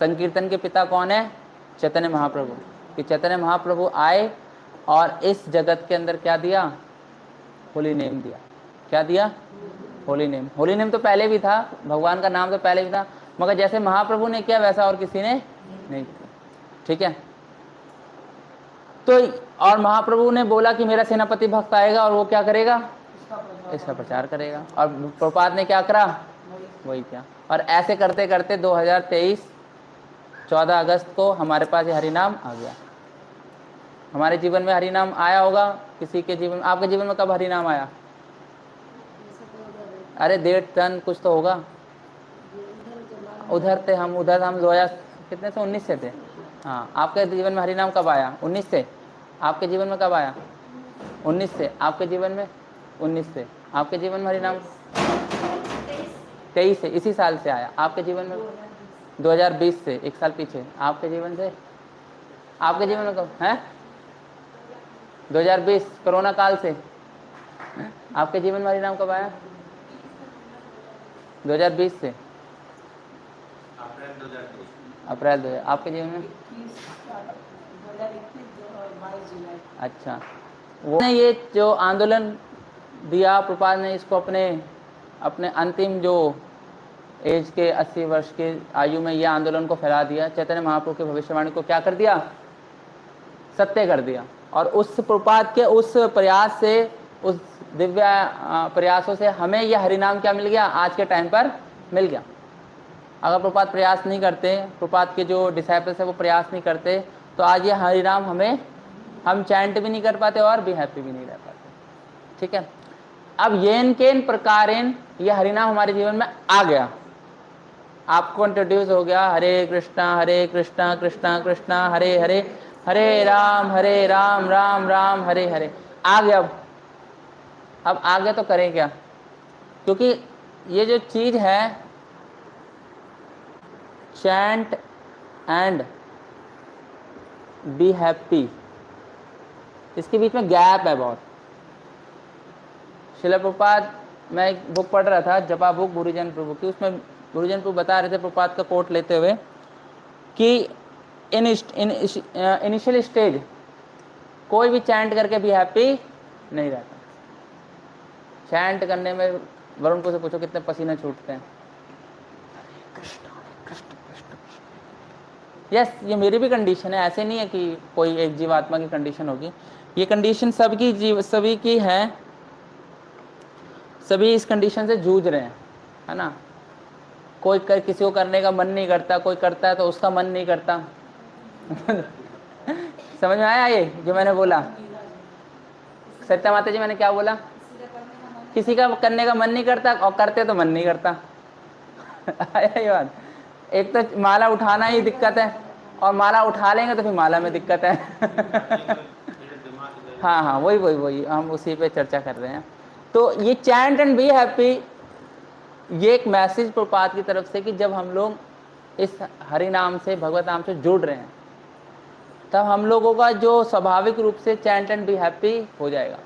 संकीर्तन के पिता कौन है? चैतन्य महाप्रभु। कि चैतन्य महाप्रभु आए और इस जगत के अंदर क्या दिया? होली नेम दिया। क्या दिया? Holy name. होली नेम तो पहले भी था, भगवान का नाम तो पहले भी था, मगर जैसे महाप्रभु ने किया वैसा और किसी ने नहीं किया। ठीक है। तो और महाप्रभु ने बोला कि मेरा सेनापति भक्त आएगा और वो क्या करेगा? इसका प्रचार करेगा। और प्रभुपाद ने क्या करा? वही किया। और ऐसे करते करते 2023 14 अगस्त को हमारे पास ये हरिनाम आ गया। हमारे जीवन में हरिनाम आया होगा, किसी के जीवन में? आपके जीवन में कब हरिनाम आया? अरे डेट टन कुछ तो होगा। उधर थे हम, 2000 कितने से? 19 से थे। हाँ, आपके जीवन में हरिनाम कब आया? 19 से। आपके जीवन में कब आया? 19 से। आपके जीवन में 19 से। आपके जीवन में हरिनाम 23 से, इसी साल से आया। आपके जीवन में 2020 से, एक साल पीछे। आपके जीवन से? आपके जीवन में कब है? 2020 कोरोना काल से। आपके जीवन में हरिनाम कब आया? 2020 से, अप्रैल 2000। आपके जीवन में? अच्छा, वो ये जो आंदोलन दिया प्रभुपाद ने, इसको अपने अंतिम जो एज के 80 वर्ष के आयु में ये आंदोलन को फैला दिया। चैतन्य महाप्रभु की भविष्यवाणी को क्या कर दिया? सत्य कर दिया। और उस प्रभुपाद के उस प्रयास से, उस दिव्य प्रयासों से हमें यह हरिनाम क्या मिल गया? आज के टाइम पर मिल गया। अगर प्रभुपाद प्रयास नहीं करते, प्रभुपाद के जो डिसाइपल्स है वो प्रयास नहीं करते, तो आज ये हरिनाम हम चैंट भी नहीं कर पाते और भी हैप्पी भी नहीं रह पाते। ठीक है। अब येन केन प्रकारेण ये हरिनाम हमारे जीवन में आ गया। आपको इंट्रोड्यूस हो गया, हरे कृष्णा कृष्णा कृष्णा हरे हरे, हरे राम राम राम हरे हरे। आ गया। अब आगे तो करें क्या? क्योंकि ये जो चीज है चैंट एंड बी हैप्पी, इसके बीच में गैप है बहुत। श्रील प्रभुपाद, मैं एक बुक पढ़ रहा था, जपा बुक गुरुजन प्रभु की, उसमें गुरुजन प्रभु बता रहे थे प्रभुपाद का कोट लेते हुए कि इनिशियल स्टेज कोई भी चैंट करके भी हैप्पी नहीं रहता। चैंट करने में वरुण को से पूछो कितने पसीने छूटते हैं। यस, ये मेरी भी कंडीशन है, ऐसे नहीं है कि कोई एक जीवात्मा की कंडीशन होगी। ये कंडीशन सभी की है। सभी इस कंडीशन से जूझ रहे हैं, है ना। कोई किसी को करने का मन नहीं करता, कोई करता है तो उसका मन नहीं करता। समझ में आया ये जो मैंने बोला? सत्या माता जी, मैंने क्या बोला? किसी का करने का मन नहीं करता और करते तो मन नहीं करता। आया ये बात? एक तो माला उठाना ही दिक्कत है, और माला उठा लेंगे तो फिर माला में दिक्कत है। हाँ, वही हम उसी पे चर्चा कर रहे हैं। तो ये चैंट एंड बी हैप्पी, ये एक मैसेज प्रभुपाद की तरफ से कि जब हम लोग इस हरि नाम से, भगवत नाम से जुड़ रहे हैं, तब हम लोगों का जो स्वाभाविक रूप से चैंट एंड बी हैप्पी हो जाएगा।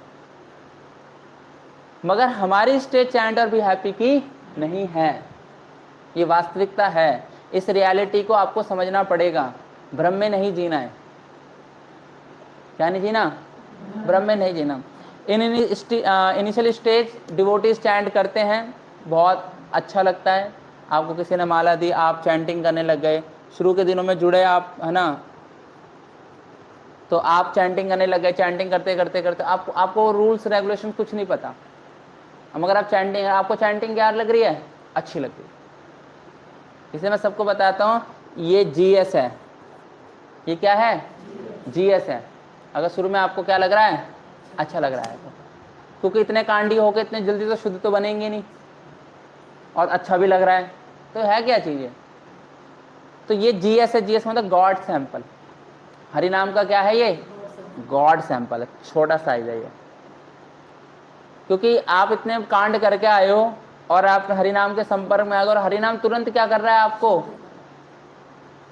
मगर हमारी स्टेज चैंट और बी हैप्पी की नहीं है, ये वास्तविकता है। इस रियलिटी को आपको समझना पड़ेगा। भ्रम में नहीं जीना है। क्या नहीं जीना? भ्रम में नहीं जीना। इनिशियल स्टेज डिवोटीज चैंट करते हैं, बहुत अच्छा लगता है। आपको किसी ने माला दी, आप चैंटिंग करने लग गए, शुरू के दिनों में जुड़े आप, है ना, तो आप चैंटिंग करने लग गए। चैंटिंग करते करते करते आपको रूल्स रेगुलेशन कुछ नहीं पता, मगर आपको चैंटिंग क्या लग रही है? अच्छी लग रही है। इसे मैं सबको बताता हूँ, ये जीएस है। ये क्या है? जीएस है। अगर शुरू में आपको क्या लग रहा है? अच्छा लग रहा है, तो क्योंकि इतने कांडी होके इतने जल्दी तो शुद्ध तो बनेंगे नहीं, और अच्छा भी लग रहा है, तो है क्या चीज़ है? तो ये जीएस है। जीएस मतलब गॉड सैंपल। हरि नाम का क्या है? ये गॉड सैंपल है, छोटा साइज है ये। क्योंकि आप इतने कांड करके आए हो और आप हरिनाम के संपर्क में आ गए, और हरिनाम तुरंत क्या कर रहा है?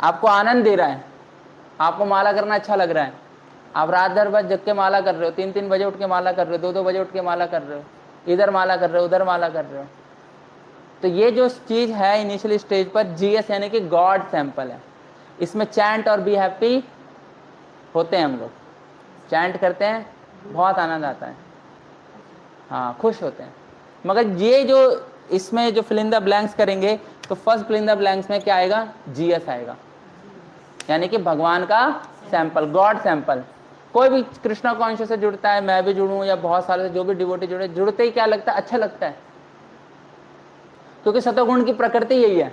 आपको आनंद दे रहा है। आपको माला करना अच्छा लग रहा है, आप रात भर बस जग के माला कर रहे हो, 3-3 बजे उठ के माला कर रहे हो, 2-2 बजे उठ के माला कर रहे हो, इधर माला कर रहे हो, उधर माला कर रहे हो। तो ये जो चीज़ है इनिशियल स्टेज पर, जीएस यानी कि गॉड सैंपल है। इसमें चैंट और बी हैप्पी होते हैं हम लोग, चैंट करते हैं, बहुत आनंद आता है, हाँ खुश होते हैं। मगर ये जो इसमें जो फिल इन द ब्लैंक्स करेंगे तो first fill in the blanks में क्या आएगा, जीएस आएगा, यानी कि भगवान का सैंपल, गॉड सैंपल। कोई भी कृष्णा कॉन्शियस से जुड़ता है, मैं भी जुड़ूं या बहुत सारे से जो भी डिवोटी जुड़े, जुड़ते ही क्या लगता है, अच्छा लगता है, क्योंकि सतोगुण की प्रकृति यही है।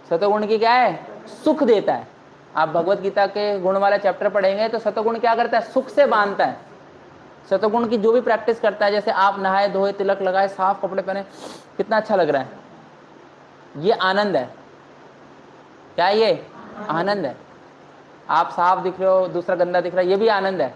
सतोगुण की क्या है, सुख देता है। आप भगवत गीता के गुण वाला चैप्टर पढ़ेंगे तो सतोगुण क्या करता है, सुख से बांधता है। सतोगुण की जो भी प्रैक्टिस करता है, जैसे आप नहाए धोए, तिलक लगाए, साफ कपड़े पहने, कितना अच्छा लग रहा है, ये आनंद है। क्या ये आनंद है? आप साफ दिख रहे हो, दूसरा गंदा दिख रहा है, ये भी आनंद है।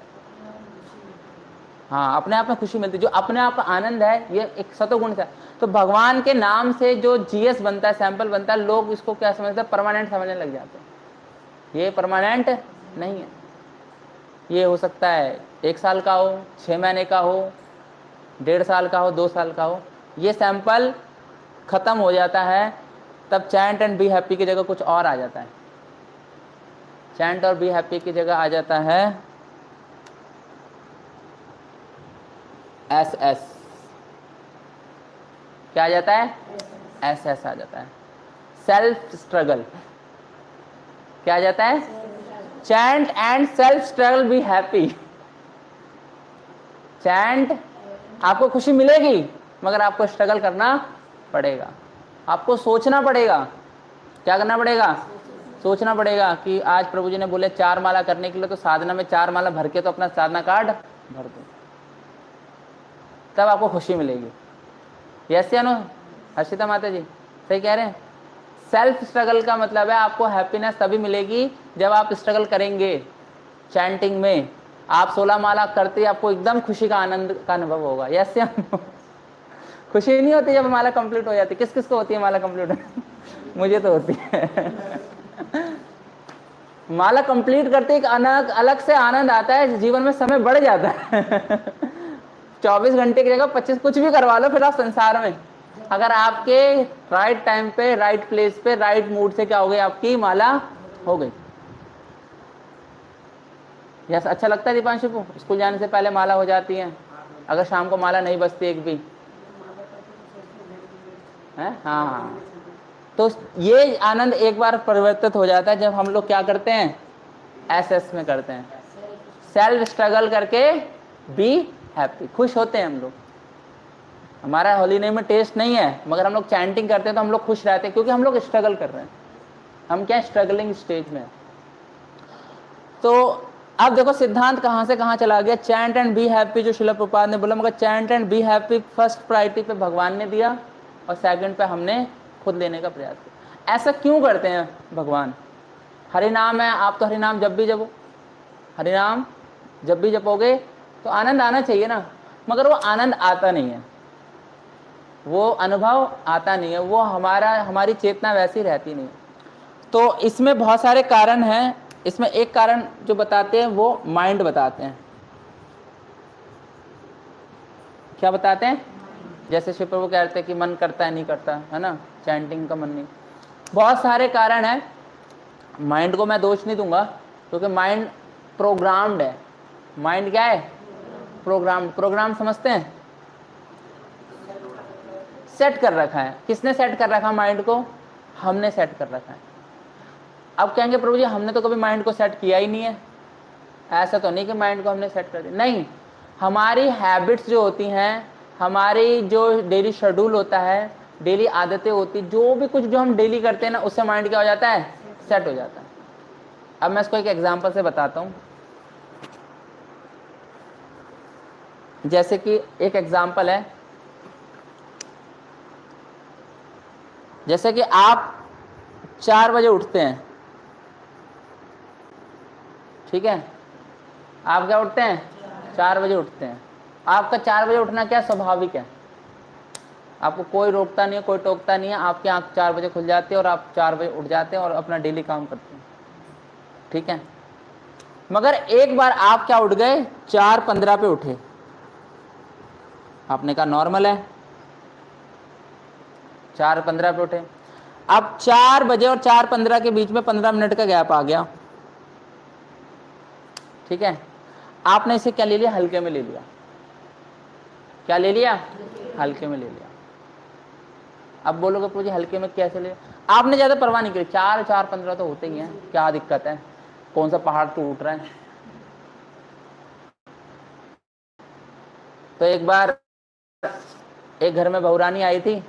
हाँ, अपने आप में खुशी मिलती है, जो अपने आप आनंद है, ये एक सतोगुण से। तो भगवान के नाम से जो जीएस बनता है, सैंपल बनता है, लोग इसको क्या समझते हैं, परमानेंट समझने लग जाते हैं। ये परमानेंट नहीं है, ये हो सकता है 1 साल का हो, 6 महीने का हो, 1.5 साल का हो, 2 साल का हो, ये सैंपल खत्म हो जाता है, तब चैंट एंड बी हैप्पी की जगह कुछ और आ जाता है। चैंट और बी हैप्पी की जगह आ जाता है एस एस। क्या आ जाता है, एस एस आ जाता है, सेल्फ स्ट्रगल। क्या आ जाता है, chant and self struggle be happy. Chant आपको खुशी मिलेगी, मगर आपको स्ट्रगल करना पड़ेगा, आपको सोचना पड़ेगा। क्या करना पड़ेगा, सोचना पड़ेगा कि आज प्रभु जी ने बोले 4 माला करने के लिए, तो साधना में 4 माला भर के तो अपना साधना कार्ड भर दो, तब आपको खुशी मिलेगी। यस या नो हर्षिता माता जी, सही कह रहे हैं। सेल्फ स्ट्रगल का मतलब है आपको हैप्पीनेस तभी मिलेगी जब आप स्ट्रगल करेंगे। चैंटिंग में आप 16 माला करते ही आपको एकदम खुशी का आनंद का अनुभव होगा। यस या नो? खुशी नहीं होती जब माला कंप्लीट हो जाती? किस किस को होती है माला कंप्लीट? मुझे तो होती है। माला कंप्लीट करते एक अलग से आनंद आता है, जीवन में समय बढ़ जाता है। 24 घंटे की जगह 25 कुछ भी करवा लो फिर आप संसार में, अगर आपके राइट टाइम पे, राइट प्लेस पे, राइट मूड से क्या हो गई, आपकी माला हो गई। यस, अच्छा लगता है दीपांशु को? स्कूल जाने से पहले माला हो जाती है, अगर शाम को माला नहीं बजती एक भी है। हाँ, तो ये आनंद एक बार परिवर्तित हो जाता है जब हम लोग क्या करते हैं, एसएस में करते हैं, सेल्फ स्ट्रगल करके बी हैप्पी, खुश होते हैं हम लोग। हमारा होली नेम में टेस्ट नहीं है, मगर हम लोग चैंटिंग करते हैं तो हम लोग खुश रहते हैं, क्योंकि हम लोग स्ट्रगल कर रहे हैं। हम क्या स्ट्रगलिंग स्टेज में। तो अब देखो सिद्धांत कहां से कहां चला गया। चैंट एंड बी हैप्पी जो शिला प्रभुपाद ने बोला, मगर chant and be happy first priority पे भगवान ने दिया और सेकंड पे हमने खुद लेने का प्रयास किया। ऐसा क्यों करते हैं भगवान? हरिनाम है, आप तो हरिनाम जब भी जपो, हरिनाम जब भी जपोगे तो आनंद आना चाहिए ना, मगर वो आनंद आता नहीं है, वो अनुभव आता नहीं है, वो हमारी चेतना वैसी रहती नहीं। तो इसमें बहुत सारे कारण हैं। इसमें एक कारण जो बताते हैं वो माइंड बताते हैं। क्या बताते हैं? जैसे शिव प्रभु कहते हैं कि मन करता है नहीं करता है ना, चैंटिंग का मन नहीं। बहुत सारे कारण हैं, माइंड को मैं दोष नहीं दूंगा, क्योंकि माइंड प्रोग्राम्ड है। माइंड क्या है? प्रोग्राम। प्रोग्राम समझते हैं? सेट कर रखा है। किसने सेट कर रखा माइंड को? हमने सेट कर रखा है। अब कहेंगे प्रभु जी हमने तो कभी माइंड को सेट किया ही नहीं है। ऐसा तो नहीं कि माइंड को हमने सेट कर दिया, नहीं। हमारी हैबिट्स जो होती हैं, हमारी जो डेली शेड्यूल होता है, डेली आदतें होती, जो भी कुछ जो हम डेली करते हैं ना, उससे माइंड क्या हो जाता है? सेट हो जाता है। अब मैं इसको एक एग्जांपल से बताता हूँ। जैसे कि एक एग्जांपल है, जैसे कि आप 4 बजे उठते हैं, ठीक है? आप क्या उठते हैं? 4 बजे उठते हैं। आपका 4 बजे उठना क्या स्वाभाविक है, आपको कोई रोकता नहीं है, कोई टोकता नहीं है। आपकी आंख 4 बजे खुल जाती है और आप 4 बजे उठ जाते हैं और अपना डेली काम करते हैं, ठीक है? मगर एक बार आप क्या उठ गए, 4:15 पे उठे, आपने कहा नॉर्मल है, 4:15 पे उठे। अब 4 बजे और 4:15 के बीच में 15 मिनट का गैप आ गया, ठीक है। आपने इसे क्या ले लिया, हल्के में ले लिया। क्या ले लिया, हल्के में ले लिया। अब बोलोगे प्रभु जी हल्के में कैसे ले, आपने ज्यादा परवाह नहीं करी, 4:15 तो होते ही हैं, क्या दिक्कत है, कौन सा पहाड़ टूट रहा है। तो एक बार एक घर में बहुरानी आई थी,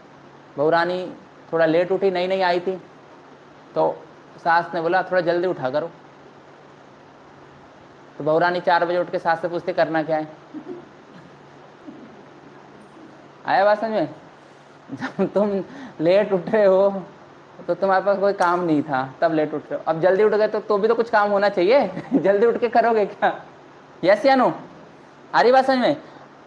बहुरानी थोड़ा लेट उठी, नई नई आई थी, तो सास ने बोला थोड़ा जल्दी उठा करो। तो बहुरानी 4 बजे उठ के सास से पूछते करना क्या है। आया बात समझ में, जब तुम लेट उठ रहे हो तो तुम्हारे पास कोई काम नहीं था, तब लेट उठ रहे हो। अब जल्दी उठ गए तो भी तो कुछ काम होना चाहिए। जल्दी उठ के करोगे क्या, यस या नो, आ रही बात समझ में।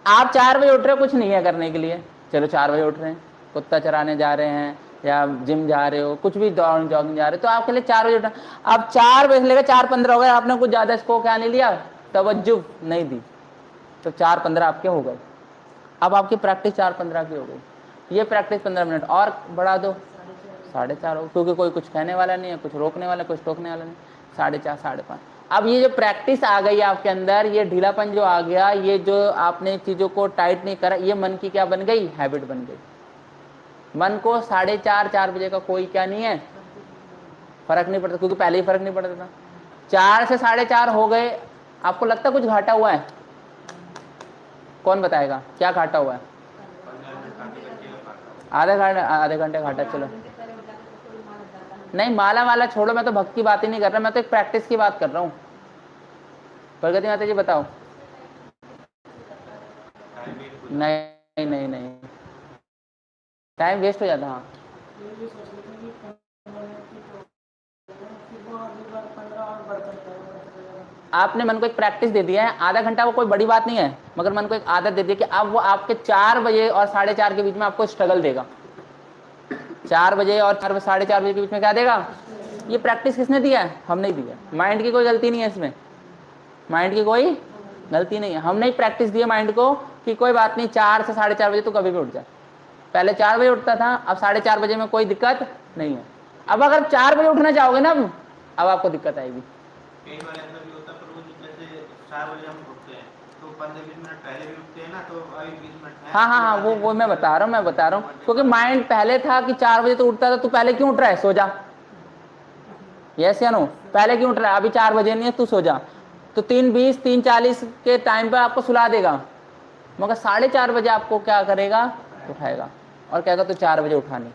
आप 4 बजे उठ रहे हो, कुछ नहीं है करने के लिए, चलो 4 बजे उठ रहे हैं, कुत्ता चराने जा रहे हैं या जिम जा रहे हो, कुछ भी दौड़ जॉगिंग जा रहे हो, तो आपके लिए 4 बजे उठना। अब 4 बजे से लेकर 4:15 हो गए, आपने कुछ ज्यादा इसको क्या नहीं लिया, तवज्जो नहीं दी, तो 4:15 आपके हो गए। अब आपकी प्रैक्टिस 4:15 की हो गई, ये प्रैक्टिस 15 मिनट और बढ़ा दो, 4:30 हो, क्योंकि कोई कुछ कहने वाला नहीं है, कुछ रोकने वाला, कुछ टोकने वाला नहीं, 4:30 5:30। अब ये जो प्रैक्टिस आ गई आपके अंदर, ये ढीलापन जो आ गया, ये जो आपने चीजों को टाइट नहीं करा, ये मन की क्या बन गई, हैबिट बन गई। मन को 4:30 बजे का कोई क्या नहीं है, फर्क नहीं पड़ता, क्योंकि पहले ही फर्क नहीं पड़ता था। 4 से 4:30 हो गए, आपको लगता कुछ घाटा हुआ है, कौन बताएगा क्या घाटा हुआ है। आधे घंटे घाटा, चलो नहीं, माला वाला छोड़ो, मैं तो भक्त की बात ही नहीं कर रहा, मैं तो एक प्रैक्टिस की बात कर रहा हूँ। प्रगति माता जी बताओ। नहीं नहीं नहीं, टाइम वेस्ट हो जाता। हाँ आपने मन को एक प्रैक्टिस दे दिया है, आधा घंटा वो कोई बड़ी बात नहीं है, मगर मन को एक आदत दे दी कि अब वो आपके 4 बजे और 4:30 के बीच में आपको स्ट्रगल देगा। 4 बजे और 4:30 बजे के बीच में क्या देगा, ये प्रैक्टिस किसने दिया है, हम नहीं दिया। माइंड की कोई गलती नहीं है इसमें, माइंड की कोई गलती नहीं है, हमने ही प्रैक्टिस दी है माइंड को कि कोई बात नहीं, 4 से 4:30 बजे तो कभी भी उठ जाए। पहले 4 बजे उठता था, अब 4:30 बजे में कोई दिक्कत नहीं है। अब अगर 4 बजे उठना चाहोगे ना, अब आपको दिक्कत आएगी। 4 बजे हम उठते हैं तो 15-20 मिनट पहले भी उठते हैं ना, तो अभी 20 मिनट है। हाँ, वो मैं बता रहा हूँ, क्योंकि माइंड पहले था कि 4 बजे तो उठता था, तू पहले क्यों उठ रहा है, सो जा। यस या नो, पहले क्यों उठ रहा है, अभी 4 बजे नहीं है, तू सो जा। तो 3:20 3:40 के टाइम पे आपको सुला देगा, मगर 4:30 बजे आपको क्या करेगा, उठाएगा और कहेगा तो 4 बजे उठा नहीं।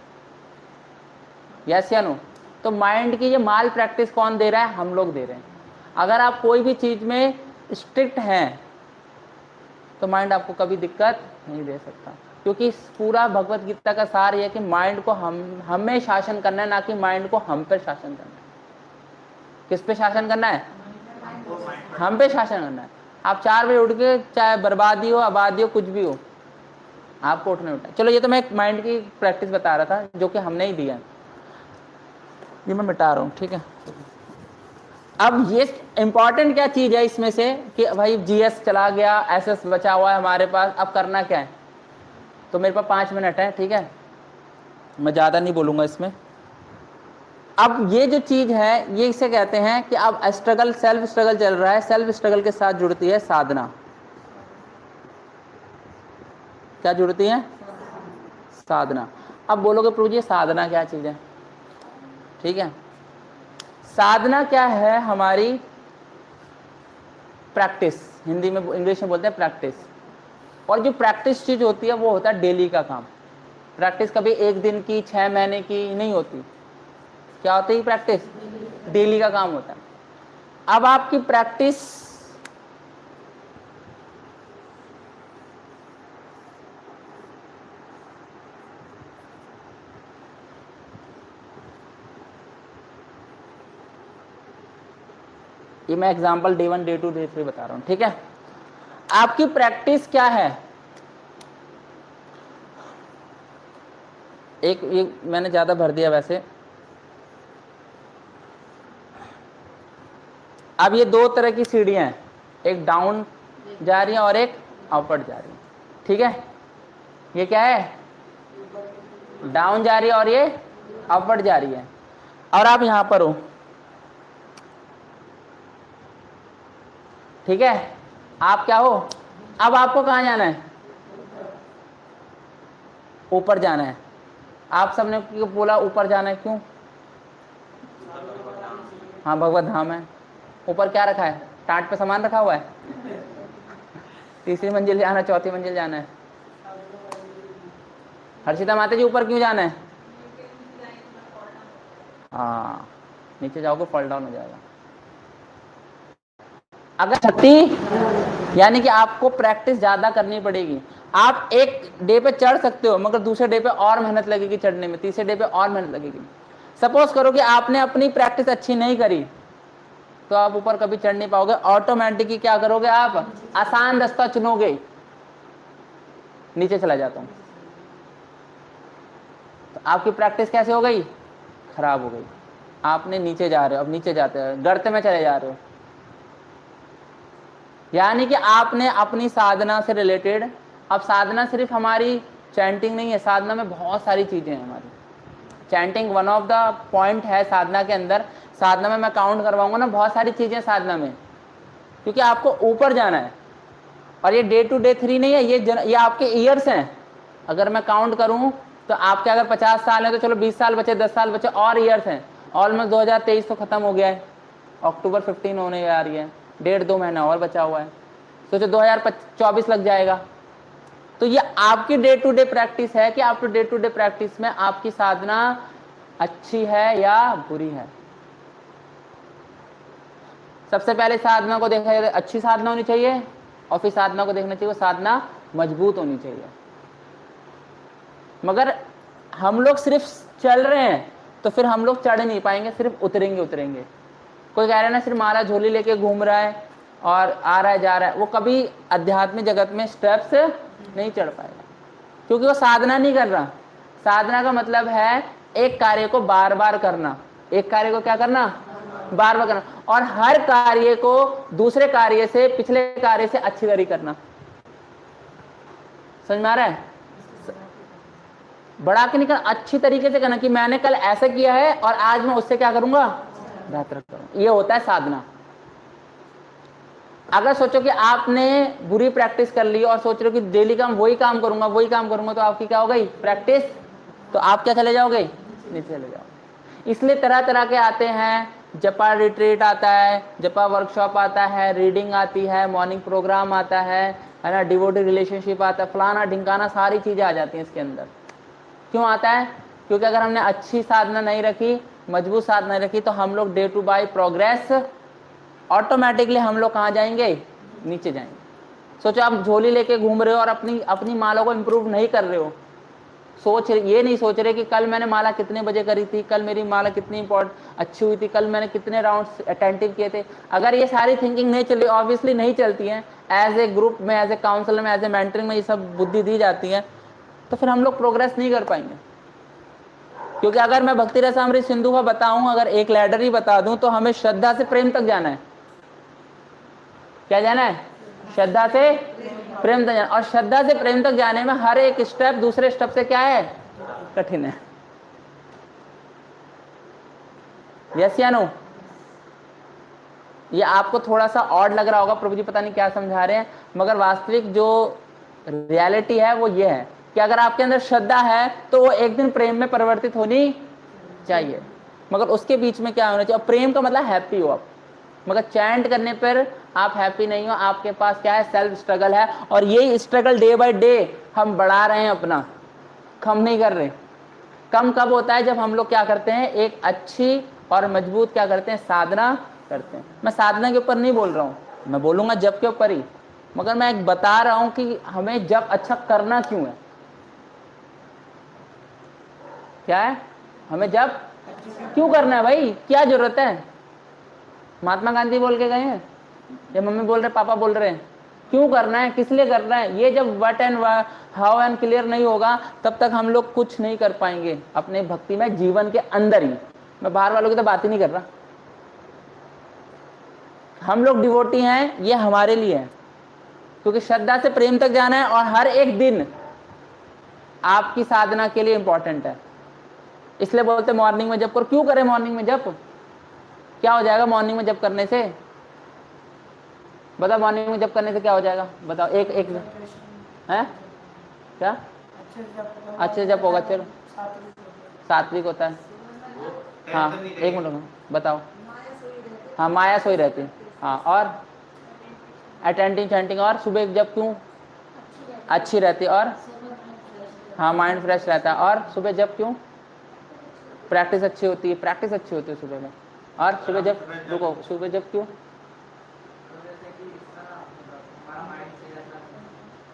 यस या नो। तो माइंड की ये माल प्रैक्टिस कौन दे रहा है, हम लोग दे रहे हैं। अगर आप कोई भी चीज में स्ट्रिक्ट हैं तो माइंड आपको कभी दिक्कत नहीं दे सकता, क्योंकि पूरा भगवत गीता का सार यह है कि माइंड को हमें शासन करना है, ना कि माइंड को हम पे शासन करना है। किस पे शासन करना है, हम पे शासन करना है। आप 4 बजे उठ के चाहे बर्बादी हो, आबादी हो, कुछ भी हो, आपको उठने उठा। चलो ये तो मैं एक माइंड की प्रैक्टिस बता रहा था जो कि हमने ही दिया, ये मैं मिटा रहा हूँ, ठीक है। अब ये इंपॉर्टेंट क्या चीज है इसमें से कि भाई जीएस चला गया, एसएस बचा हुआ है हमारे पास, अब करना क्या है। तो मेरे पास 5 मिनट है, ठीक है, मैं ज्यादा नहीं बोलूंगा इसमें। अब ये जो चीज है, ये इसे कहते हैं कि अब स्ट्रगल, सेल्फ स्ट्रगल चल रहा है, सेल्फ स्ट्रगल के साथ जुड़ती है साधना। क्या जुड़ती है, साधना। अब बोलोगे प्रभु जी साधना क्या चीज है, ठीक है। साधना क्या है, हमारी प्रैक्टिस, हिंदी में इंग्लिश में बोलते हैं प्रैक्टिस। और जो प्रैक्टिस चीज होती है वो होता है डेली का काम। प्रैक्टिस कभी 1 दिन की, 6 महीने की नहीं होती। क्या होती है प्रैक्टिस, डेली का काम होता है। अब आपकी प्रैक्टिस ये मैं एग्जांपल डे 1 डे 2 डे 3 बता रहा हूं, ठीक है। आपकी प्रैक्टिस क्या है, एक ये मैंने ज्यादा भर दिया वैसे। अब ये 2 तरह की सीढ़ियां हैं, एक डाउन जा रही है और एक अपवर्ड जा रही है, ठीक है। ये क्या है, डाउन जा रही है और ये अपवर्ड जा रही है, और आप यहां पर हो, ठीक है, आप क्या हो, अब आपको कहां जाना है, ऊपर जाना है। आप सबने बोला ऊपर जाना है, क्यों? हाँ, भगवत धाम है। ऊपर क्या रखा है, टाट पे सामान रखा हुआ है, तीसरी मंजिल जाना, चौथी मंजिल जाना है। हर्षिता माता जी ऊपर क्यों जाना है? हाँ, नीचे जाओगे फॉल डाउन हो जाएगा। अगर शक्ति यानी कि आपको प्रैक्टिस ज्यादा करनी पड़ेगी। आप एक डे पे चढ़ सकते हो, मगर दूसरे डे पे और मेहनत लगेगी चढ़ने में, तीसरे डे पे और मेहनत लगेगी। सपोज करो कि आपने अपनी प्रैक्टिस अच्छी नहीं करी, तो आप ऊपर कभी चढ़ नहीं पाओगे। ऑटोमेटिकली क्या करोगे, आप आसान रास्ता चुनोगे। नीचे चला जाता हूं, तो आपकी प्रैक्टिस कैसे हो गई, खराब हो गई। आपने नीचे जा रहे हो, अब नीचे जाते हो गर्त में चले जा रहे हो। यानी कि आपने अपनी साधना से रिलेटेड, अब साधना सिर्फ हमारी चैंटिंग नहीं है, साधना में बहुत सारी चीजें हैं हमारी। Chanting one of the point है साधना के अंदर। साधना में मैं काउंट करवाऊंगा ना, बहुत सारी चीजें साधना में, क्योंकि आपको ऊपर जाना है। और ये डे टू डे 3 नहीं है, ये आपके ईयर्स हैं। अगर मैं काउंट करूं तो आपके अगर 50 साल है तो चलो 20 साल बचे, 10 साल बचे, और ईयर्स हैं। ऑलमोस्ट 2023 तो खत्म हो गया है, अक्टूबर 15 होने जा रही है, 1.5-2 महीना और बचा हुआ है। सोचो 2024 लग जाएगा। तो ये आपकी डे टू डे प्रैक्टिस है कि आप डे टू डे प्रैक्टिस में आपकी साधना अच्छी है या बुरी है। सबसे पहले साधना को देखा जाए, अच्छी साधना होनी चाहिए, और फिर साधना को देखना चाहिए वो साधना मजबूत होनी चाहिए। मगर हम लोग सिर्फ चल रहे हैं तो फिर हम लोग चढ़ नहीं पाएंगे, सिर्फ उतरेंगे। कोई कह रहा है ना सिर्फ माला झोली लेके घूम रहा है और आ रहा है जा रहा है, वो कभी आध्यात्मिक जगत में स्टेप्स नहीं चढ़ पाएगा, क्योंकि वो साधना नहीं कर रहा। साधना का मतलब है एक कार्य को बार बार करना। एक कार्य को क्या करना, बार बार करना, और हर कार्य को दूसरे कार्य से, पिछले कार्य से अच्छी तरह करना। समझ में आ रहा है? बढ़ा के नहीं करना, अच्छी तरीके से करना, कि मैंने कल ऐसा किया है और आज मैं उससे क्या करूंगा, बेहतर करूंगा। ये होता है साधना। अगर सोचो कि आपने बुरी प्रैक्टिस कर ली और सोच रहे हो कि डेली का वही काम करूंगा, तो आपकी क्या हो गई प्रैक्टिस, तो आप क्या चले जाओगे, नीचे चले जाओगे। इसलिए तरह तरह के आते हैं, जपा रिट्रीट आता है, जपा वर्कशॉप आता है, रीडिंग आती है, मॉर्निंग प्रोग्राम आता है ना, डिवोटी रिलेशनशिप आता है, फलाना ढिंकाना सारी चीजें आ जाती हैं इसके अंदर। क्यों आता है? क्योंकि अगर हमने अच्छी साधना नहीं रखी, मजबूत साधना नहीं रखी, तो हम लोग day to by progress automatically हम लोग कहाँ जाएंगे, नीचे जाएंगे। सोचो आप झोली लेके घूम रहे हो और अपनी माला को इंप्रूव नहीं कर रहे हो। ये नहीं सोच रहे कि कल मैंने माला कितने बजे करी थी, कल मेरी माला कितनी अच्छी हुई थी, कल मैंने कितने राउंड्स अटेंटिव किए थे। अगर ये सारी थिंकिंग नहीं चली, ऑब्वियसली नहीं चलती है, एज ए ग्रुप में, एज ए काउंसलर में, एज ए मेंटरिंग में ये सब बुद्धि दी जाती है, तो फिर हम लोग प्रोग्रेस नहीं कर पाएंगे। क्योंकि अगर मैं भक्ति रसामृत सिंधु का बताऊं, अगर एक लैडर ही बता दूं, तो हमें श्रद्धा से प्रेम तक जाना है। क्या जाना है? श्रद्धा से प्रेम तक जाना। और श्रद्धा से प्रेम तक जाने में हर एक स्टेप दूसरे स्टेप से क्या है, कठिन है। यस या नो? ये आपको थोड़ा सा ऑड लग रहा होगा, प्रभु जी पता नहीं क्या समझा रहे हैं, मगर वास्तविक जो रियलिटी है वो ये है कि अगर आपके अंदर श्रद्धा है तो वो एक दिन प्रेम में परिवर्तित होनी चाहिए। मगर उसके बीच में क्या होना चाहिए? प्रेम का मतलब हैप्पी हो आप, मगर चैंट करने पर आप हैप्पी नहीं हो, आपके पास क्या है, सेल्फ स्ट्रगल है। और यही स्ट्रगल डे बाय डे हम बढ़ा रहे हैं, अपना कम नहीं कर रहे। कम कब होता है? जब हम लोग क्या करते हैं, एक अच्छी और मजबूत क्या करते हैं, साधना करते हैं। मैं साधना के ऊपर नहीं बोल रहा हूँ, मैं बोलूंगा जप के ऊपर ही, मगर मैं एक बता रहा हूं कि हमें जप अच्छा करना क्यों है। क्या है? हमें जप क्यों करना है भाई, क्या जरूरत है? महात्मा गांधी बोल के गए हैं या मम्मी बोल रहे, पापा बोल रहे हैं? क्यों करना है, किस लिए करना है? ये जब what and how and clear नहीं होगा, तब तक हम लोग कुछ नहीं कर पाएंगे अपने भक्ति में, जीवन के अंदर ही। मैं बाहर वालों की तो बात ही नहीं कर रहा। हम लोग डिवोटी हैं, ये हमारे लिए है, क्योंकि श्रद्धा से प्रेम तक जाना है और हर एक दिन आपकी साधना के लिए इंपॉर्टेंट है। इसलिए बोलते मॉर्निंग में जप करो। क्यों करें मॉर्निंग में जप? क्या हो जाएगा मॉर्निंग में जप करने से? बताओ, मॉर्निंग में जप करने से क्या हो जाएगा? बताओ, एक एक है क्या? अच्छे से जप होगा। चलो, सात्विक होता है। हाँ, एक मिनट रुको, बताओ। हाँ, माया सोई रहती है। हाँ, और अटेंटिव चैंटिंग। और सुबह जब क्यों अच्छी रहती है? और हाँ, माइंड फ्रेश रहता है। और सुबह जब क्यों? प्रैक्टिस अच्छी होती है। प्रैक्टिस अच्छी होती है सुबह में। और सुबह जब, रुको, सुबह जब क्यों?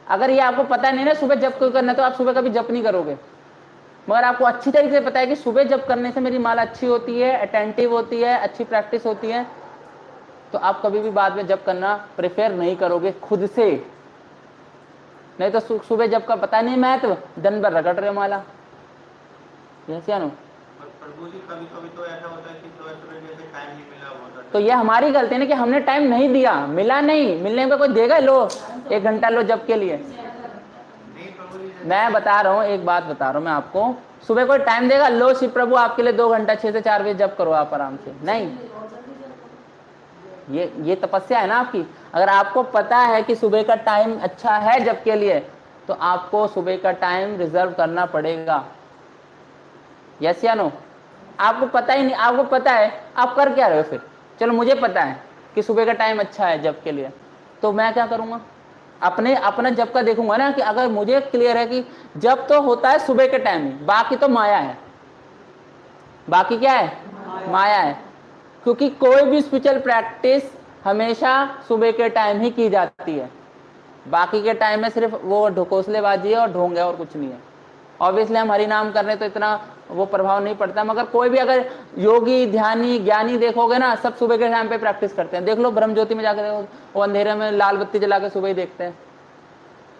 अगर ये आपको पता नहीं ना सुबह जब क्यों करना, तो आप सुबह कभी जप नहीं करोगे। मगर आपको अच्छी तरीके से पता है कि सुबह जब करने से मेरी माला अच्छी होती है, अटेंटिव होती है, अच्छी प्रैक्टिस होती है, तो आप कभी भी बाद में जब करना प्रेफर नहीं करोगे खुद से। नहीं तो सुबह जब का पता नहीं महत्व, दिन भर रगड़ रहे माला। जैसे प्रभु जी, कभी-कभी तो ऐसा होता है कि सुबह जैसे टाइम नहीं मिला होता, तो ये हमारी गलती है ना कि हमने टाइम नहीं दिया। मिला नहीं, मिलने का कोई देगा? लो 1 घंटा लो जब के लिए। मैं बता रहा हूँ, एक बात बता रहा हूँ मैं आपको, सुबह कोई टाइम देगा? लो शिव प्रभु आपके लिए 2 घंटा 6 से 4 बजे जब करो आप आराम से। नहीं, ये तपस्या है ना आपकी। अगर आपको पता है कि सुबह का टाइम अच्छा है जब के लिए, तो आपको सुबह का टाइम रिजर्व करना पड़ेगा। यस या नो? आपको पता ही नहीं, आपको पता है, आप कर क्या रहे हो फिर? चलो, मुझे पता है कि सुबह का टाइम अच्छा है जब के लिए, तो मैं क्या करूंगा? अपना जब का देखूंगा ना, कि अगर मुझे क्लियर है कि जब तो होता है सुबह के टाइम ही, बाकी तो माया है। बाकी क्या है? माया है। क्योंकि कोई भी स्पिरिचुअल प्रैक्टिस हमेशा सुबह के टाइम ही की जाती है। बाकी के टाइम में सिर्फ वो ढकोसलेबाजी है और ढोंग है, और कुछ नहीं है। ऑब्वियसली हम हरि नाम कर रहे हैं तो इतना वो प्रभाव नहीं पड़ता, मगर कोई भी अगर योगी, ध्यानी, ज्ञानी देखोगे ना, सब सुबह के टाइम पे प्रैक्टिस करते हैं। देख लो ब्रह्म ज्योति में जाकर देखो, वो अंधेरे में लाल बत्ती जला के सुबह ही देखते हैं।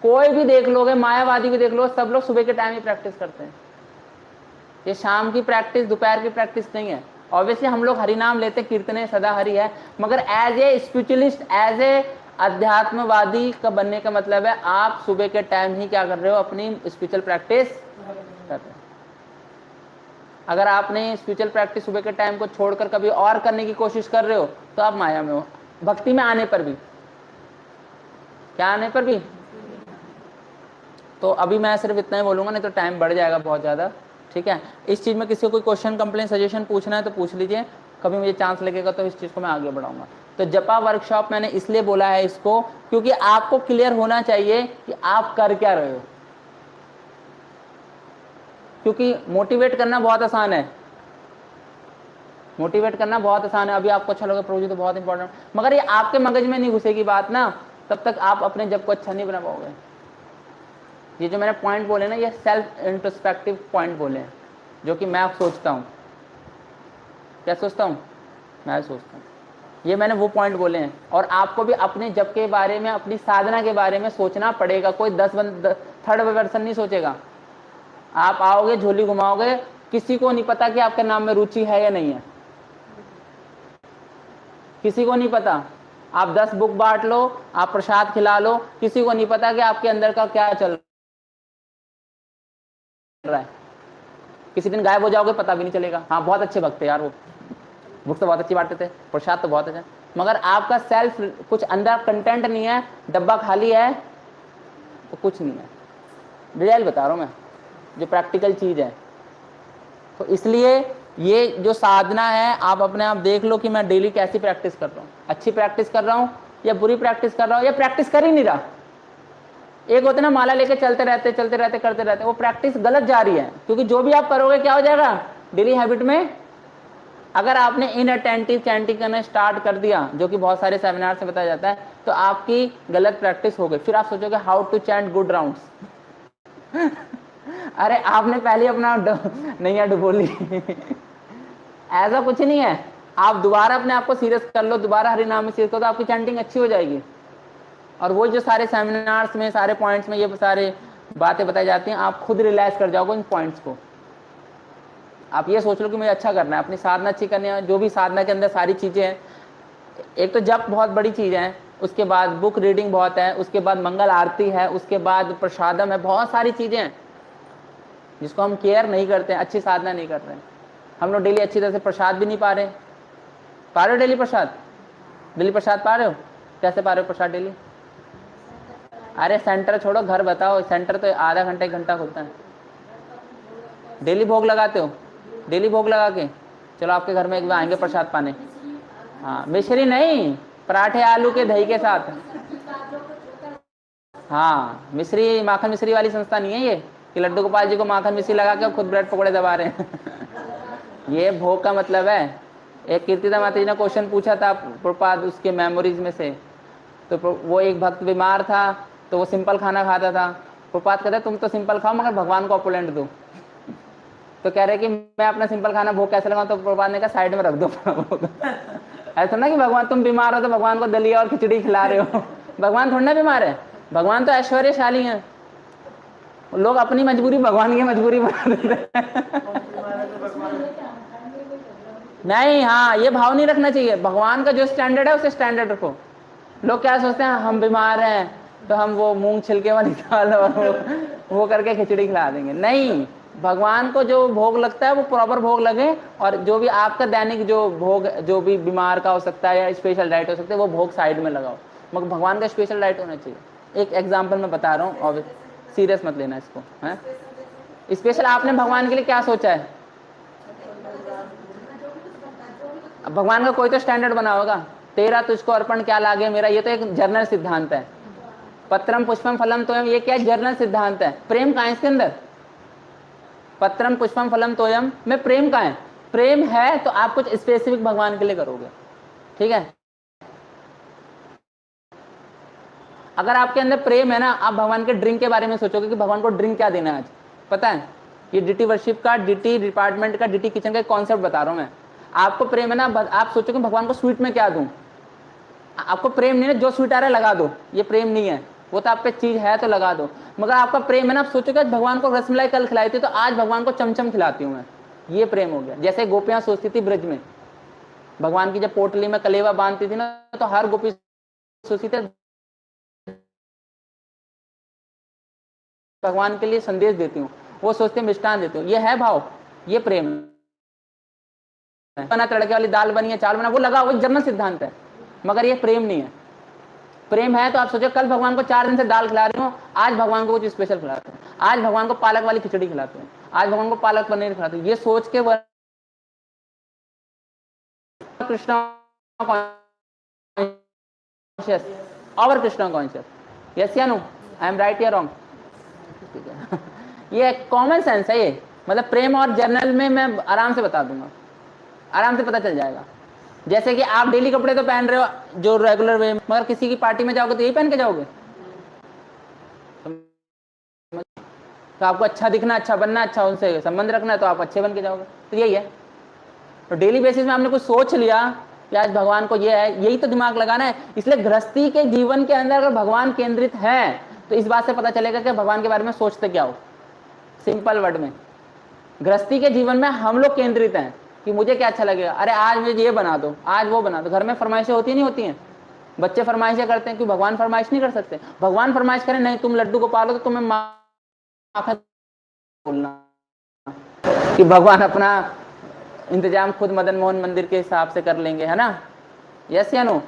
कोई भी देख लोगे, मायावादी भी देख लो, सब लोग सुबह के टाइम ही प्रैक्टिस करते हैं। ये शाम की प्रैक्टिस, दोपहर की प्रैक्टिस नहीं है। ऑब्वियसली हम लोग हरि नाम लेते, कीर्तने सदा हरि है, मगर as a spiritualist, as a अध्यात्मवादी का बनने का मतलब है आप सुबह के टाइम ही क्या कर रहे हो? अपनी स्पिरिचुअल प्रैक्टिस कर रहे हो। अगर आपने स्पिरिचुअल प्रैक्टिस सुबह के टाइम को छोड़कर कभी और करने की कोशिश कर रहे हो, तो आप माया में हो। भक्ति में आने पर भी, क्या आने पर भी? तो अभी मैं सिर्फ इतना ही बोलूंगा, नहीं तो टाइम बढ़ जाएगा बहुत ज़्यादा। ठीक है, इस चीज़ में किसी को कोई क्वेश्चन, कंप्लेन, सजेशन पूछना है तो पूछ लीजिए। कभी मुझे चांस लगेगा तो इस चीज़ को मैं आगे बढ़ाऊंगा। तो जपा वर्कशॉप मैंने इसलिए बोला है इसको, क्योंकि आपको क्लियर होना चाहिए कि आप कर क्या रहे हो। क्योंकि मोटिवेट करना बहुत आसान है, मोटिवेट करना बहुत आसान है। अभी आपको अच्छा लगा प्रभु जी तो बहुत इंपॉर्टेंट, मगर ये आपके मगज में नहीं घुसेगी बात ना, तब तक आप अपने जप को अच्छा नहीं बना पाओगे। ये जो मैंने पॉइंट बोले ना, ये सेल्फ इंट्रोस्पेक्टिव पॉइंट बोले हैं, जो कि मैं सोचता हूँ। क्या सोचता हूँ? मैं सोचता हूँ ये मैंने वो पॉइंट बोले हैं। और आपको भी अपने जप के बारे में, अपनी साधना के बारे में सोचना पड़ेगा। कोई 10 थर्ड पर्सन नहीं सोचेगा। आप आओगे, झोली घुमाओगे, किसी को नहीं पता कि आपके नाम में रुचि है या नहीं है, किसी को नहीं पता। आप 10 बुक बांट लो, आप प्रसाद खिला लो, किसी को नहीं पता कि आपके अंदर का क्या चल रहा है। किसी दिन गायब हो जाओगे, पता भी नहीं चलेगा। हाँ, बहुत अच्छे भक्त थे यार, वो बुक तो बहुत अच्छी बांटते थे, प्रसाद तो बहुत अच्छा, मगर आपका सेल्फ कुछ अंदर कंटेंट नहीं है, डब्बा खाली है, तो कुछ नहीं है। रियल बता रहा हूँ मैं, जो प्रैक्टिकल चीज है। तो इसलिए ये जो साधना है, आप अपने आप देख लो कि मैं डेली कैसी प्रैक्टिस कर रहा हूँ। अच्छी प्रैक्टिस कर रहा हूँ या बुरी प्रैक्टिस कर रहा हूँ, या प्रैक्टिस कर ही नहीं रहा। एक होते ना माला लेके चलते रहते करते रहते, वो प्रैक्टिस गलत जा रही है। क्योंकि जो भी आप करोगे क्या हो जाएगा डेली हैबिट में। अगर आपने इनअटेंटिव चैंटिंग करना स्टार्ट कर दिया, जो कि बहुत सारे सेमिनार से बताया जाता है, तो आपकी गलत प्रैक्टिस हो गई। फिर आप सोचोगे how to chant good rounds. अरे आपने पहले अपना नैया डुबोली। ऐसा कुछ नहीं है। आप दोबारा अपने आप को सीरियस कर लो, दोबारा हरि नाम में सीरियस करो, तो आपकी चैंटिंग अच्छी हो जाएगी। और वो जो सारे सेमिनार्स में, सारे पॉइंट्स में ये सारे बातें बताई जाती हैं, आप खुद रियलाइज कर जाओगे इन पॉइंट्स को। आप ये सोच लो कि मुझे अच्छा करना है, अपनी साधना अच्छी करनी है। जो भी साधना के अंदर सारी चीज़ें हैं, एक तो जप बहुत बड़ी चीज़ है, उसके बाद बुक रीडिंग बहुत है, उसके बाद मंगल आरती है, उसके बाद प्रसादम है, बहुत सारी चीज़ें हैं। जिसको हम केयर नहीं करते हैं, अच्छी साधना नहीं कर रहे हैं। हम लोग डेली अच्छी तरह से प्रसाद भी नहीं पा रहे हो डेली प्रसाद? डेली प्रसाद पा रहे हो? कैसे पा रहे हो प्रसाद डेली? अरे सेंटर छोड़ो, घर बताओ। सेंटर तो आधा घंटा 1 घंटा होता है। डेली भोग लगाते हो? डेली भोग लगा के चलो आपके घर में एक बार आएंगे प्रसाद पाने। हाँ, मिश्री नहीं, पराठे आलू के दही के साथ। हाँ, मिश्री, माखन मिश्री वाली संस्था नहीं है ये कि लड्डू गोपाल जी को माखन मिश्री लगा के खुद ब्रेड पकौड़े दबा रहे हैं। ये भोग का मतलब है। एक कीर्तिदा माता जी ने क्वेश्चन पूछा था प्रपाद उसके मेमोरीज में से, तो वो एक भक्त बीमार था तो वो सिंपल खाना खाता था। प्रपाद कहते तुम तो सिंपल खाओ मगर भगवान को अपोलेंट दो। तो कह रहे कि मैं अपना सिंपल खाना भोग कैसे लगाऊं? तो प्रपाद ने कहा साइड में रख दो भोग। ऐसा ना कि भगवान, तुम बीमार हो तो भगवान को दलिया और खिचड़ी खिला रहे हो। भगवान थोड़ा ना बीमार है, भगवान तो ऐश्वर्यशाली हैं। लोग अपनी मजबूरी भगवान की मजबूरी बना देते हैं। नहीं, हाँ, ये भाव नहीं रखना चाहिए। भगवान का जो स्टैंडर्ड है उसे स्टैंडर्ड रखो। लोग क्या सोचते हैं, हम बीमार हैं तो हम वो मूंग छिलके वाली दाल और वो करके खिचड़ी खिला देंगे। नहीं, भगवान को जो भोग लगता है वो प्रॉपर भोग लगे, और जो भी आपका दैनिक जो भोग, जो भी बीमार का हो सकता है या स्पेशल डाइट हो सकता है, वो भोग साइड में लगाओ, मगर भगवान का स्पेशल डाइट होना चाहिए। एक एग्जाम्पल मैं बता रहा हूँ, और सीरियस मत लेना इसको, है स्पेशल। आपने भगवान के लिए क्या सोचा है? भगवान का कोई तो स्टैंडर्ड बना होगा। तेरा तुझको अर्पण क्या लागे मेरा, ये तो एक जर्नल सिद्धांत है। पत्रम पुष्पम फलम तोयम, ये क्या जर्नल सिद्धांत है। प्रेम कहाँ है इसके अंदर? पत्रम पुष्पम फलम तोयम में प्रेम कहाँ है? प्रेम है तो आप कुछ स्पेसिफिक भगवान के लिए करोगे, ठीक है। अगर आपके अंदर प्रेम है ना, आप भगवान के ड्रिंक के बारे में सोचोगे कि भगवान को ड्रिंक क्या देना है आज। पता है, ये डीटी वर्शिप का, डीटी डिपार्टमेंट का, डीटी किचन का कॉन्सेप्ट बता रहा हूं मैं। आपको प्रेम है ना, आप सोचोगे भगवान को स्वीट में क्या दूं। आपको प्रेम नहीं है, जो स्वीट आ रहा है लगा दो, ये प्रेम नहीं है। वो तो आप पे चीज है तो लगा दो। मगर आपका प्रेम है ना, आप सोचोगे भगवान को रसमलाई कल खिलाई थी तो आज भगवान को चमचम खिलाती हूँ मैं, ये प्रेम हो गया। जैसे गोपियां सोचती थी ब्रज में, भगवान की जब पोटली में कलेवा बांधती थी ना, तो हर गोपी सोचती थी भगवान के लिए संदेश देती हूँ, वो सोचते मिष्ठान देती हूँ। ये है भाव, ये प्रेम है। बना तड़के वाली दाल बनी है, चावल बना, वो लगा, वो जन्म सिद्धांत है, मगर ये प्रेम नहीं है। प्रेम है तो आप सोचो कल भगवान को 4 दिन से दाल खिला रही हूँ, आज भगवान को कुछ स्पेशल खिलाते हैं, आज भगवान को पालक वाली खिचड़ी खिलाते हैं, आज भगवान को पालक पनीर खिलाते हैं। ये सोच के कृष्णा कॉन्शियस, और कृष्णा कॉन्शियस, यस या नो, आई एम राइट या रॉन्ग? ये कॉमन सेंस है ये। मतलब प्रेम और जर्नल में मैं आराम से बता दूंगा, आराम से पता चल जाएगा। जैसे कि आप डेली कपड़े तो पहन रहे हो जो रेगुलर वे, मगर किसी की पार्टी में जाओगे तो यही पहन के जाओगे। तो आपको अच्छा दिखना, अच्छा बनना, अच्छा उनसे संबंध रखना है तो आप अच्छे बन के जाओगे, तो यही है। तो डेली बेसिस में आपने कुछ सोच लिया कि आज भगवान को ये है, यही तो दिमाग लगाना है। इसलिए गृहस्थी के जीवन के अंदर अगर भगवान केंद्रित है तो इस बात से पता चलेगा कि भगवान के बारे में सोचते क्या हो। सिंपल वर्ड में, गृहस्थी के जीवन में हम लोग केंद्रित हैं कि मुझे क्या अच्छा लगेगा, अरे आज मुझे ये बना दो, आज वो बना दो। घर में फरमाइशें होती नहीं होती हैं, बच्चे फरमाइशें करते हैं कि भगवान फरमाइश नहीं कर सकते। भगवान फरमाइश करें, नहीं तुम लड्डू को पालो तो तुम्हें माखन बोलना, कि भगवान अपना इंतजाम खुद मदन मोहन मंदिर के हिसाब से कर लेंगे, है ना, यस या नो।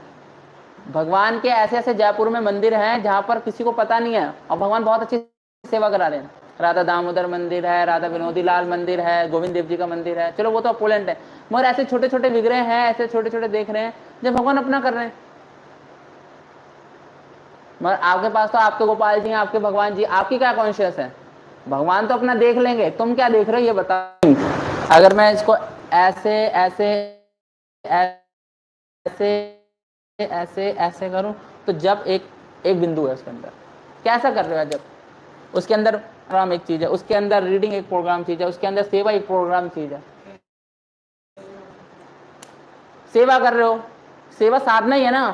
भगवान के ऐसे ऐसे जयपुर में मंदिर हैं जहां पर किसी को पता नहीं है और भगवान बहुत अच्छी सेवा करा रहे हैं। राधा दामोदर मंदिर है, राधा विनोदी लाल मंदिर है, गोविंद देव जी का मंदिर है, चलो वो तो अपोलेंट है, मगर ऐसे छोटे छोटे विग्रह हैं, ऐसे छोटे छोटे देख रहे हैं जब भगवान अपना कर रहे हैं। मगर आपके पास तो आपके गोपाल जी हैं, आपके भगवान जी, आपकी क्या कॉन्शियस है? भगवान तो अपना देख लेंगे, तुम क्या देख रहे हो ये बताओ। अगर मैं इसको ऐसे ऐसे ऐसे ऐसे ऐसे करूं तो जब एक बिंदु है उसके अंदर, कैसा कर रहे हो? जब उसके अंदर प्रोग्राम एक चीज है, उसके अंदर रीडिंग एक प्रोग्राम चीज है, उसके अंदर सेवा एक प्रोग्राम चीज है। सेवा कर रहे हो, सेवा साधना ही है ना।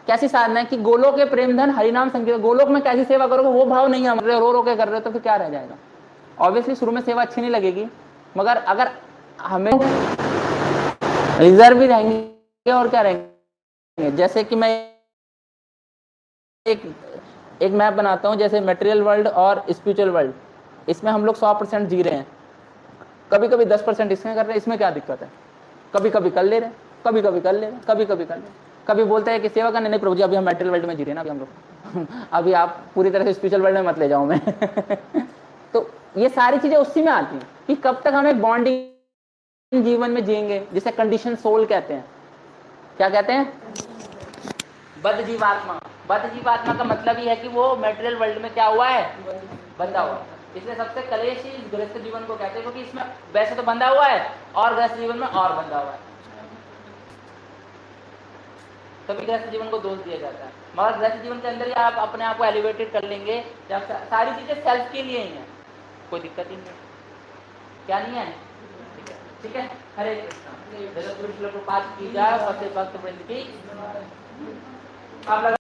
कैसी साधना है कि गोलोक के प्रेम धन हरिनाम संकीर्तन, गोलोक में कैसी सेवा करोगे वो भाव नहीं है, रो रो के कर रहे हो तो फिर क्या रह जाएगा? ऑब्वियसली शुरू में सेवा अच्छी नहीं लगेगी, मगर अगर हमें रिजर्व भी रहेंगे और क्या रहेंगे। जैसे कि मैं एक मैप बनाता हूं, जैसे मटेरियल वर्ल्ड और स्पिरिचुअल वर्ल्ड। इसमें हम लोग 100% जी रहे हैं, कभी कभी 10% इसमें कर रहे हैं, इसमें क्या दिक्कत है? कभी कभी कर ले रहे हैं, कभी कभी कर ले रहे हैं, कभी कभी कर ले रहे हैं। कभी बोलते हैं कि सेवा करने, नहीं प्रभु जी अभी हम मेटेरियल वर्ल्ड में जी रहे हैं ना, अभी हम लोग अभी आप पूरी तरह से स्पिरिचुअल वर्ल्ड में मत ले जाओ मैं तो ये सारी चीजें उसी में आती हैं कि कब तक हम एक बॉन्डिंग जीवन में जिएंगे, जिसे कंडीशन सोल कहते हैं। क्या कहते हैं? बद्ध जीवात्मा। बद्ध जीवात्मा का मतलब ही है कि वो मेटेरियल वर्ल्ड में क्या हुआ है? बंधा हुआ। इसलिए सबसे कलेश ही गृहस्थ जीवन को कहते हैं, क्योंकि इसमें वैसे तो बंधा हुआ है और गृहस्थ जीवन में और बंधा हुआ है, तभी गृहस्थ जीवन को दोष दिया जाता है। मगर गृहस्थ जीवन के अंदर ही आप अपने आप को एलिवेटेड कर लेंगे जब सारी चीजें सेल्फ के लिए ही हैं, कोई दिक्कत ही नहीं है। क्या नहीं है? ठीक है। हरे कृष्ण। जैसे पुरुष लोग को पाठ की जाए, भक्त वृंद की आप